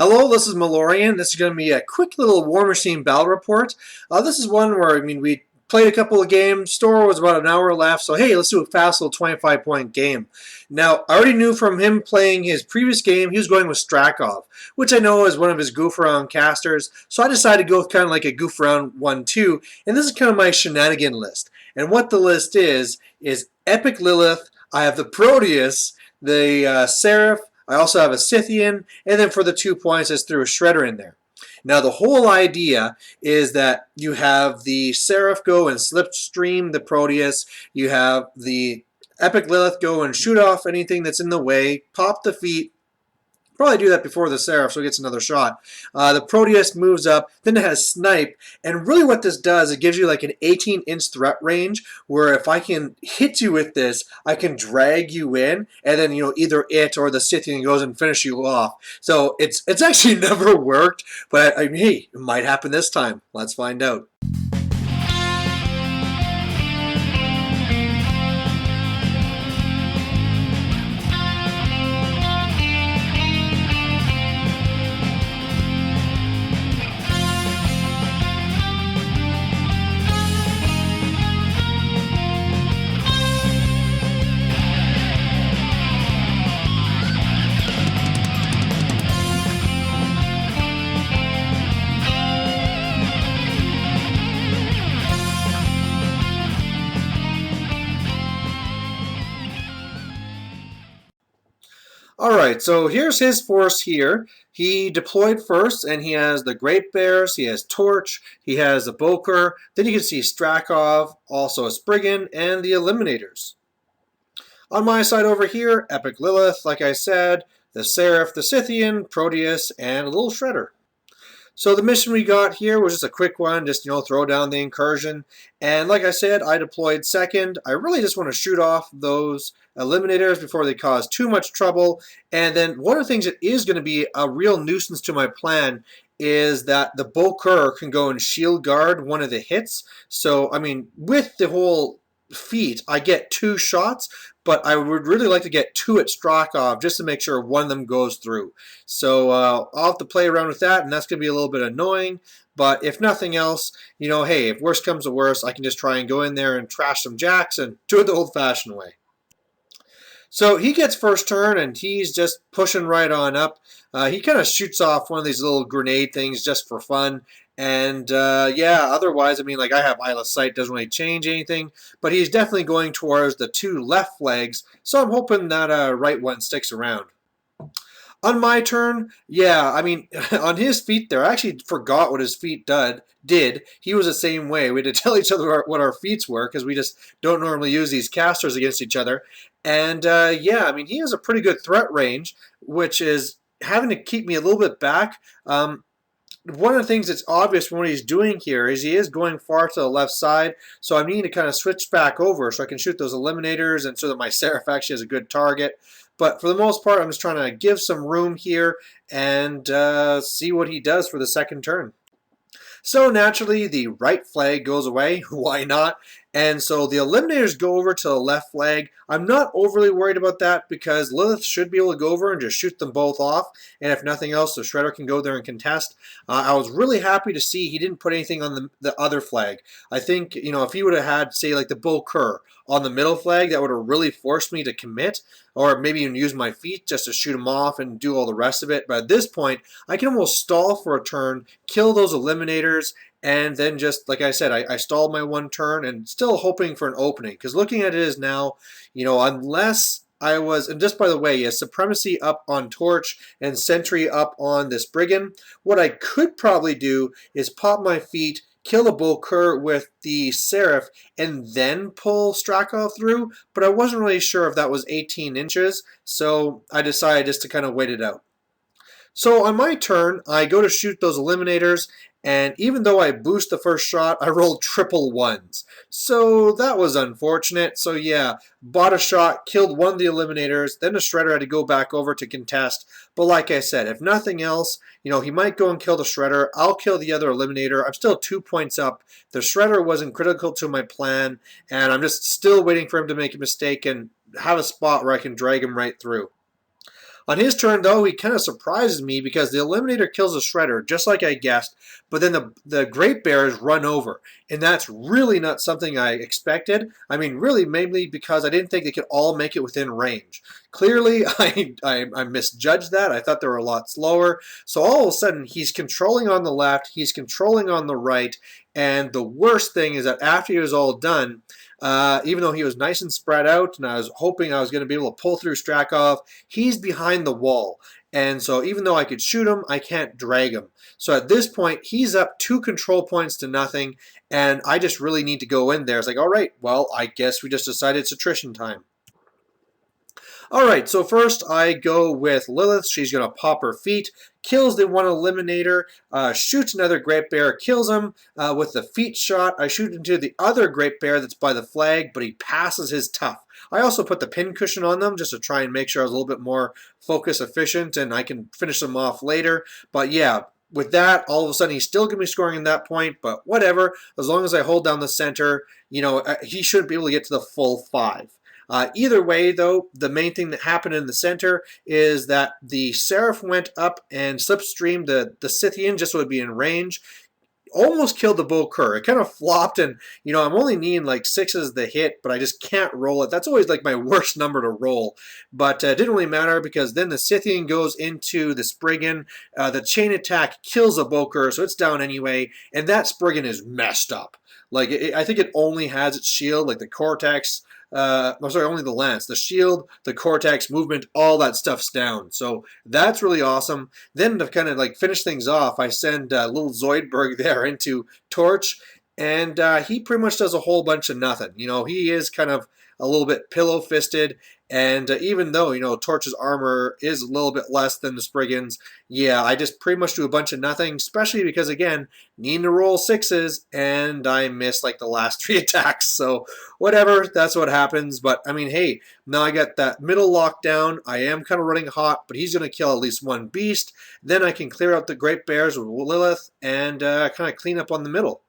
Hello, this is Malorian. This is going to be a quick little War Machine battle report. This is one where, we played a couple of games. Store was about an hour left, so hey, let's do a fast little 25-point game. Now, I already knew from him playing his previous game, he was going with Strakhov, which I know is one of his goof around casters, so I decided to go with kind of like a goof around one too, and this is kind of my shenanigan list. And what the list is eLylyth, I have the Proteus, the Seraph, I also have a Scythian, and then for the 2 points, I just threw a Shredder in there. Now, the whole idea is that you have the Seraph go and slipstream the Proteus. You have the eLylyth go and shoot off anything that's in the way, pop the feet. Probably do that before the Seraph so it gets another shot. The Proteus moves up, then it has Snipe, and really what this does, it gives you like an 18-inch threat range where if I can hit you with this, I can drag you in, and then either it or the Scythian goes and finish you off. So it's actually never worked, but hey, it might happen this time. Let's find out. Alright, so here's his force here. He deployed first, and he has the Great Bears, he has Torch, he has a Boker, then you can see Strakhov, also a Spriggan, and the Eliminators. On my side over here, eLylyth, like I said, the Seraph, the Scythian, Proteus, and a little Shredder. So the mission we got here was just a quick one, just throw down the incursion. And like I said, I deployed second. I really just want to shoot off those eliminators before they cause too much trouble. And then one of the things that is going to be a real nuisance to my plan is that the Boker can go and shield guard one of the hits. So, with the whole feat, I get 2 shots, but I would really like to get 2 at Strakhov just to make sure one of them goes through. So I'll have to play around with that, and that's going to be a little bit annoying. But if nothing else, hey, if worse comes to worse, I can just try and go in there and trash some jacks and do it the old-fashioned way. So he gets first turn, and he's just pushing right on up. He kind of shoots off one of these little grenade things just for fun. And yeah, otherwise, like I have Eye of Sight, doesn't really change anything. But he's definitely going towards the 2 left flags, so I'm hoping that right one sticks around. On my turn, yeah, on his feet there, I actually forgot what his feet did. He was the same way. We had to tell each other what our feats were because we just don't normally use these casters against each other. And yeah, he has a pretty good threat range, which is having to keep me a little bit back. One of the things that's obvious from what he's doing here is he is going far to the left side, so I need to kind of switch back over so I can shoot those eliminators and so that my Seraph actually has a good target. But for the most part, I'm just trying to give some room here and see what he does for the second turn. So naturally, the right flag goes away. Why not? And so the eliminators go over to the left flag. I'm not overly worried about that because Lilith should be able to go over and just shoot them both off. And if nothing else, the Shredder can go there and contest. I was really happy to see he didn't put anything on the other flag. I think, if he would have had, say, like the Boker on the middle flag, that would have really forced me to commit, or maybe even use my feet just to shoot him off and do all the rest of it. But at this point, I can almost stall for a turn, kill those eliminators, and then just, like I said, I stalled my 1 turn and still hoping for an opening. Because looking at it is now, unless I was, and just by the way, yes, Supremacy up on Torch and Sentry up on this Brigand. What I could probably do is pop my feet, kill a Boker with the Seraph, and then pull Strakhov through. But I wasn't really sure if that was 18 inches, so I decided just to kind of wait it out. So on my turn, I go to shoot those eliminators, and even though I boost the first shot, I rolled triple 1s. So that was unfortunate. So yeah, bought a shot, killed one of the eliminators, then the Shredder had to go back over to contest. But like I said, if nothing else, he might go and kill the Shredder. I'll kill the other eliminator. I'm still 2 points up. The Shredder wasn't critical to my plan, and I'm just still waiting for him to make a mistake and have a spot where I can drag him right through. On his turn, though, he kind of surprises me because the Eliminator kills a Shredder, just like I guessed, but then the Great Bears run over. And that's really not something I expected. I mean, really, mainly because I didn't think they could all make it within range. Clearly, I misjudged that. I thought they were a lot slower. So all of a sudden, he's controlling on the left, he's controlling on the right, and the worst thing is that after he was all done, even though he was nice and spread out, and I was hoping I was going to be able to pull through Strakhov, he's behind the wall. And so even though I could shoot him, I can't drag him. So at this point, he's up 2 control points to nothing, and I just really need to go in there. It's like, all right, well, I guess we just decided it's attrition time. Alright, so first I go with Lilith. She's going to pop her feet, kills the one Eliminator, shoots another Great Bear, kills him with the feet shot. I shoot into the other Great Bear that's by the flag, but he passes his tough. I also put the pin cushion on them just to try and make sure I was a little bit more focus efficient and I can finish them off later. But yeah, with that, all of a sudden he's still going to be scoring in that point, but whatever. As long as I hold down the center, you know, he shouldn't be able to get to the full 5. Either way, though, the main thing that happened in the center is that the Seraph went up and slipstreamed the Scythian just so it would be in range. Almost killed the Bokur. It kind of flopped, and you know I'm only needing like 6s to hit, but I just can't roll it. That's always like my worst number to roll. But it didn't really matter because then the Scythian goes into the Spriggan. The chain attack kills a Bokur, so it's down anyway, and that Spriggan is messed up. Like I think it only has its shield, like the Cortex. I'm sorry, only the lance. The shield, the cortex, movement, all that stuff's down. So that's really awesome. Then to kind of like finish things off, I send little Zoidberg there into Torch, and he pretty much does a whole bunch of nothing. You know, he is kind of a little bit pillow-fisted, and even though, you know, Torch's armor is a little bit less than the Spriggan's, yeah, I just pretty much do a bunch of nothing, especially because, again, needing to roll 6s, and I miss, like, the last 3 attacks. So, whatever, that's what happens. But, I mean, hey, now I got that middle lockdown. I am kind of running hot, but he's going to kill at least 1 beast. Then I can clear out the Great Bears with Lilith and kind of clean up on the middle.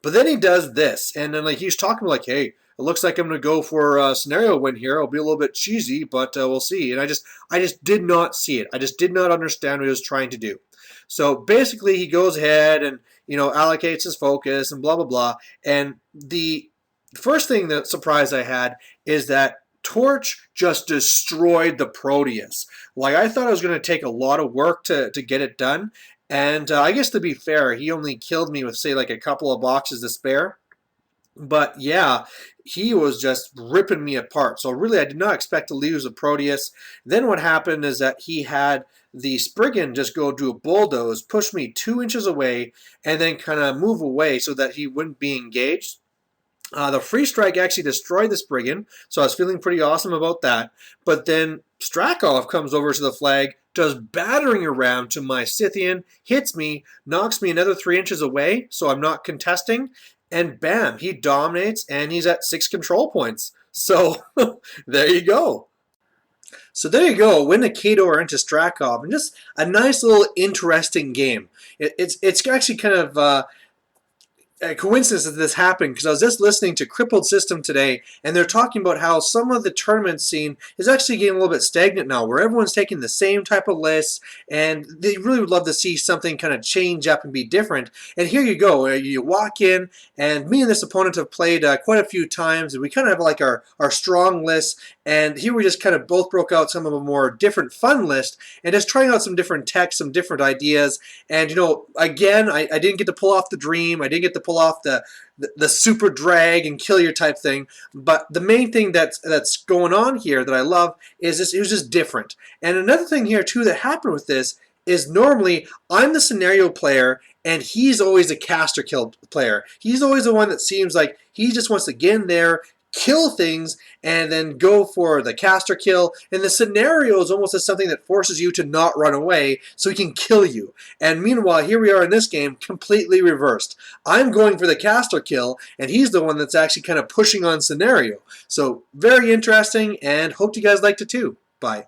But then he does this, and then like he's talking like, hey, it looks like I'm going to go for a scenario win here. It'll be a little bit cheesy, but we'll see. And I just did not see it. I just did not understand what he was trying to do. So basically, he goes ahead and, you know, allocates his focus and blah, blah, blah. And the first thing that surprise I had is that Torch just destroyed the Proteus. Like, I thought it was going to take a lot of work to get it done. And I guess to be fair, he only killed me with, say, like a couple of boxes to spare. But yeah, he was just ripping me apart. So really, I did not expect to lose a Proteus. Then what happened is that he had the Spriggan just go do a bulldoze, push me 2 inches away, and then kind of move away so that he wouldn't be engaged. The free strike actually destroyed the Spriggan, so I was feeling pretty awesome about that. But then Strakhov comes over to the flag, does battering around to my Scythian, hits me, knocks me another 3 inches away, so I'm not contesting, and bam, he dominates, and he's at 6 control points. So there you go. So there you go, win a Kador into Strakhov, and just a nice little interesting game. It's actually kind of a coincidence that this happened because I was just listening to Crippled System today, and they're talking about how some of the tournament scene is actually getting a little bit stagnant now, where everyone's taking the same type of lists, and they really would love to see something kind of change up and be different. And here you go, you walk in, and me and this opponent have played quite a few times, and we kind of have like our strong list, and here we just kind of both broke out some of a more different fun list, and just trying out some different tech, some different ideas. And you know, again, I didn't get to pull off the dream, I didn't get to pull off the super drag and kill your type thing, but the main thing that's going on here that I love is this. It was just different. And another thing here too that happened with this is normally I'm the scenario player and he's always a caster kill player. He's always the one that seems like he just wants to get in there, kill things, and then go for the caster kill. And the scenario is almost as something that forces you to not run away so he can kill you. And meanwhile, here we are in this game, completely reversed. I'm going for the caster kill, and he's the one that's actually kind of pushing on scenario. So very interesting, and hope you guys liked it too. Bye.